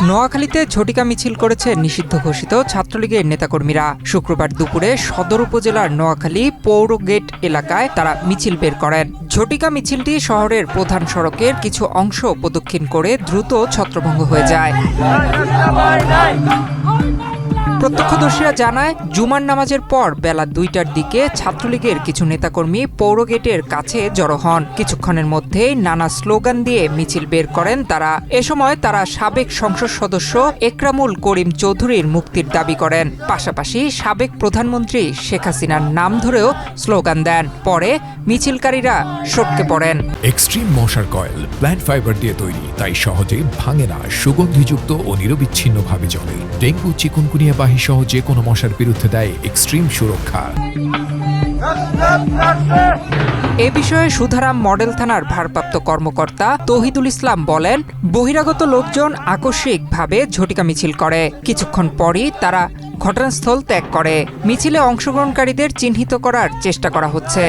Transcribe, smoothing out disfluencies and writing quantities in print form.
নোয়াখালীতে ঝটিকা মিছিল করেছে নিষিদ্ধ ঘোষিত ছাত্রলীগের নেতাকর্মীরা। শুক্রবার দুপুরে সদর উপজেলার নোয়াখালী পৌর গেট এলাকায় তারা মিছিল বের করেন। ঝটিকা মিছিলটি শহরের প্রধান সড়কের কিছু অংশ প্রদক্ষিণ করে দ্রুত ছত্রভঙ্গ হয়ে যায়। প্রত্যক্ষদর্শীরা জানায়, জুমার নামাজের পর বেলা 2টার দিকে ছাত্রলীগের কিছু নেতাকর্মী পৌর গেটের কাছে জড়ো হন। কিছুক্ষণের মধ্যেই নানা স্লোগান দিয়ে মিছিল বের করেন তারা। এ সময় তারা সাবেক সংসদ সদস্য একরামুল করিম চৌধুরীর মুক্তির দাবি করেন। পাশাপাশি সাবেক প্রধানমন্ত্রী শেখ হাসিনার নাম ধরেও স্লোগান দেন। পরে মিছিলকারীরা সটকে পড়েন। এক্সট্রিম মশার কয়েল প্ল্যান্ট ফাইবার দিয়ে তৈরি, তাই সহজে ভাঙে না, সুগন্ধিযুক্ত ও নিরবিচ্ছিন্নভাবে জ্বলে। ডেঙ্গু, চিকুনগুনিয়া সহ যে কোনো মশার বিরুদ্ধে দেয় এক্সট্রিম সুরক্ষা। এ বিষয়ে সুধারাম মডেল থানার ভারপ্রাপ্ত কর্মকর্তা তৌহিদুল ইসলাম বলেন, বহিরাগত লোকজন আকস্মিকভাবে ঝটিকা মিছিল করে। কিছুক্ষণ পরই তারা ঘটনাস্থল ত্যাগ করে। মিছিলে অংশগ্রহণকারীদের চিহ্নিত করার চেষ্টা করা হচ্ছে।